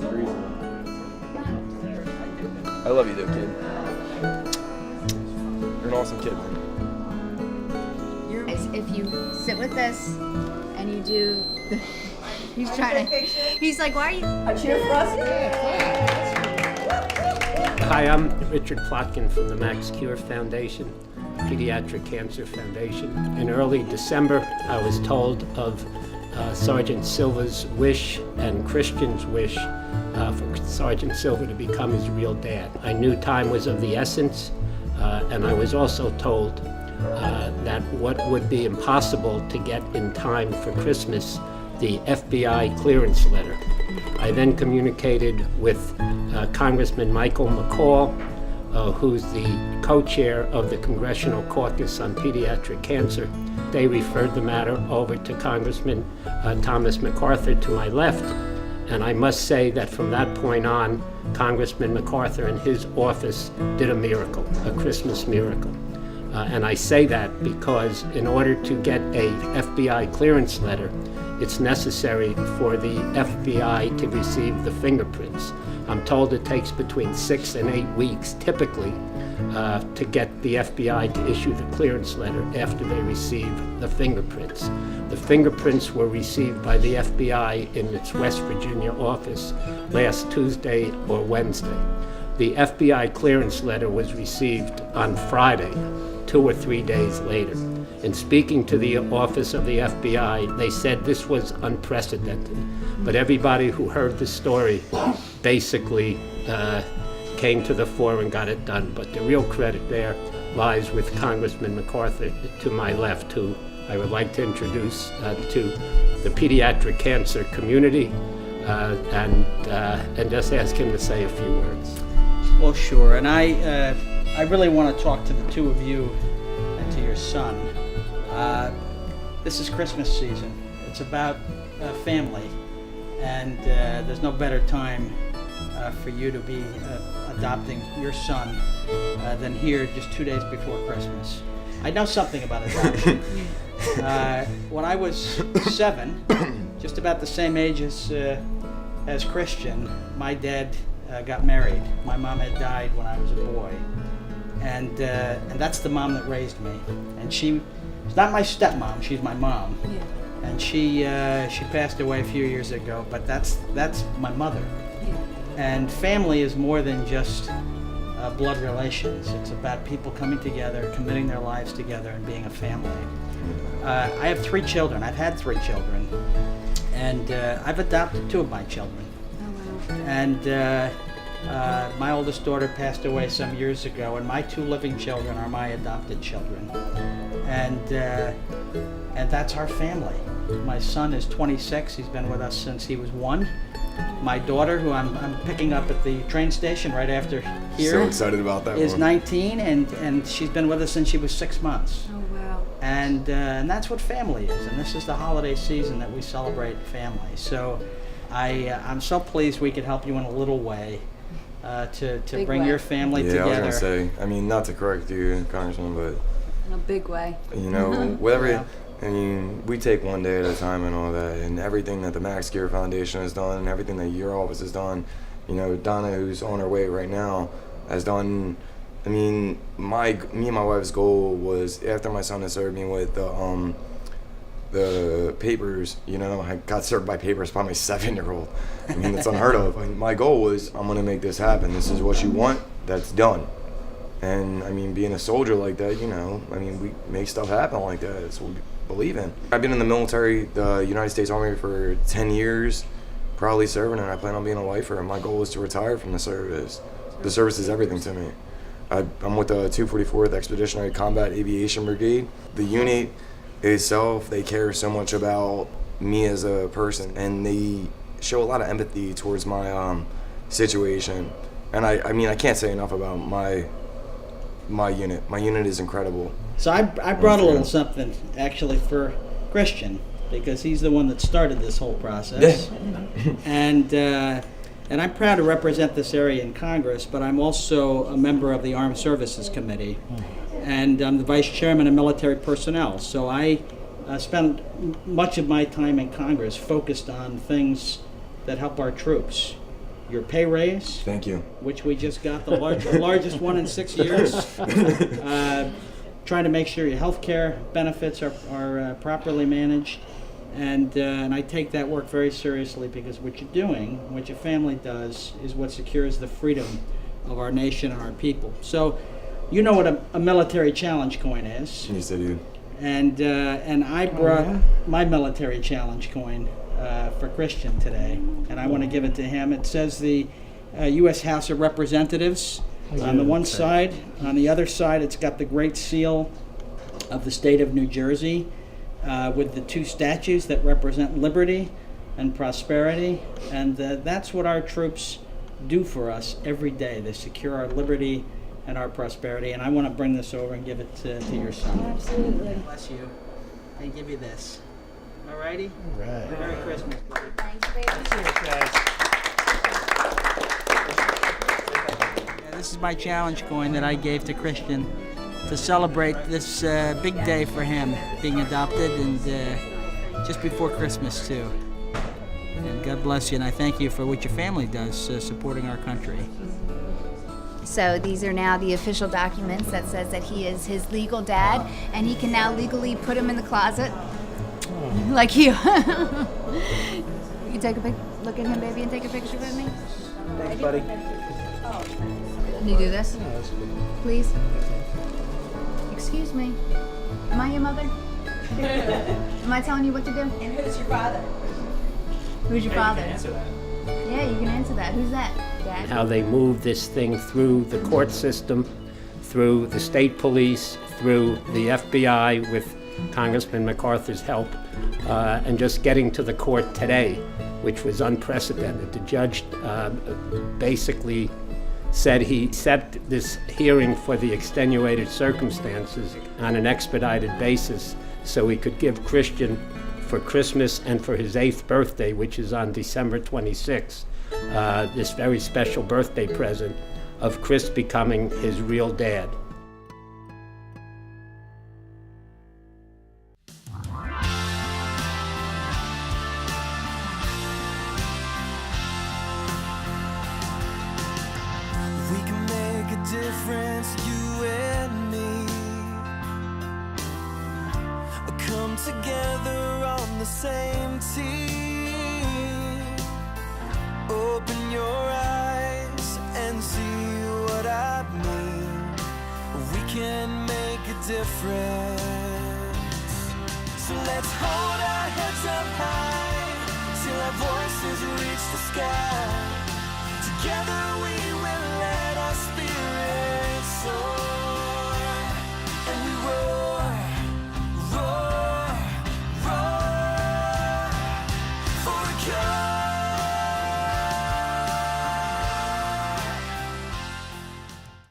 crazy. I love you though, kid. You're an awesome kid, man. If you sit with this and you do the, he's like, why are you? A cheer for us? Hi, I'm Richard Plotkin from the Max Cure Foundation, Pediatric Cancer Foundation. In early December, I was told of Sergeant Silva's wish and Kristian's wish for Sergeant Silva to become his real dad. I knew time was of the essence, and I was also told that what would be impossible to get in time for Christmas, the FBI clearance letter. I then communicated with Congressman Michael McCall, who's the co-chair of the Congressional Caucus on Pediatric Cancer. They referred the matter over to Congressman Thomas MacArthur to my left, and I must say that from that point on, Congressman MacArthur and his office did a miracle, a Christmas miracle. And I say that because in order to get a FBI clearance letter, it's necessary for the FBI to receive the fingerprints. I'm told it takes between 6 and 8 weeks, typically, to get the FBI to issue the clearance letter after they receive the fingerprints. The fingerprints were received by the FBI in its West Virginia office last Tuesday or Wednesday. The FBI clearance letter was received on Friday, 2 or 3 days later. In speaking to the office of the FBI, they said this was unprecedented. But everybody who heard the story basically came to the fore and got it done. But the real credit there lies with Congressman MacArthur to my left, who I would like to introduce to the pediatric cancer community and just ask him to say a few words. Well, sure, and I really want to talk to the two of you and to your son. This is Christmas season. It's about family, and there's no better time for you to be adopting your son than here just 2 days before Christmas. I know something about adoption. When I was 7, just about the same age as Kristian, my dad got married. My mom had died when I was a boy, and that's the mom that raised me. And she's not my stepmom; she's my mom. Yeah. And she passed away a few years ago. But that's my mother. Yeah. And family is more than just blood relations. It's about people coming together, committing their lives together, and being a family. I have 3 children. I've had 3 children, and I've adopted 2 of my children. And my oldest daughter passed away some years ago, and my 2 living children are my adopted children. And that's our family. My son is 26. He's been with us since he was 1. My daughter, who I'm picking up at the train station right after here, so excited about that, is 19, and she's been with us since she was 6 months. Oh, wow. And that's what family is. And this is the holiday season that we celebrate family. So I'm so pleased we could help you in a little way to bring your family together. Yeah, I was going to say, I mean, not to correct you, Congressman, but in a big way. You know, whatever, yeah. I mean, we take one day at a time and all that, and everything that the Max Cure Foundation has done, and everything that your office has done, you know, Donna, who's on her way right now, has done. I mean, me and my wife's goal was, after my son had served me with the papers, you know, I got served by papers by my 7-year-old. I mean, that's unheard of. My goal was, I'm going to make this happen. This is what you want, that's done. And I mean, being a soldier like that, you know, I mean, we make stuff happen like that. That's what we believe in. I've been in the military, the United States Army, for 10 years, proudly serving, and I plan on being a lifer. And my goal is to retire from the service. The service is everything to me. I'm with the 244th Expeditionary Combat Aviation Brigade. The unit itself, they care so much about me as a person, and they show a lot of empathy towards my situation. And I mean, I can't say enough about my unit. My unit is incredible. So I brought a little something actually for Kristian, because he's the one that started this whole process. And I'm proud to represent this area in Congress, but I'm also a member of the Armed Services Committee, and I'm the vice chairman of military personnel. So I spend much of my time in Congress focused on things that help our troops. your pay raise, Thank you. which we just got, the largest one in 6 years. Trying to make sure your health care benefits are properly managed. And I take that work very seriously, because what you're doing, what your family does, is what secures the freedom of our nation and our people. So, you know what a military challenge coin is. Yes, I do. And I brought my military challenge coin for Kristian today, and I want to give it to him. It says the U.S. House of Representatives on the one side. On the other side, it's got the Great Seal of the state of New Jersey, with the two statues that represent liberty and prosperity. And that's what our troops do for us every day. They secure our liberty and our prosperity. And I want to bring this over and give it to your son. Absolutely. Bless you. I give you this. All righty? All right. Merry Christmas, buddy. Thanks, baby. This is my challenge coin that I gave to Kristian to celebrate this big day for him, being adopted, and just before Christmas too. And God bless you, and I thank you for what your family does, supporting our country. So these are now the official documents that says that he is his legal dad, and he can now legally put him in the closet, like you. You take a look at him, baby, and take a picture with me. Thanks, buddy. Can you do this, please? Excuse me. Am I your mother? Am I telling you what to do? And who's your father? Who's your father? You can answer that. Yeah, you can answer that. Who's that, Dad? How they moved this thing through the court system, through the state police, through the FBI with Congressman MacArthur's help, and just getting to the court today, which was unprecedented. The judge basically said he set this hearing for the extenuated circumstances on an expedited basis so he could give Kristian, for Christmas and for his 8th birthday, which is on December 26th, this very special birthday present of Chris becoming his real dad. We can make a difference, you and me. Come together on the same team. Open your eyes and see what I mean. We can make a difference. So let's hold our heads up high till our voices reach the sky. Together we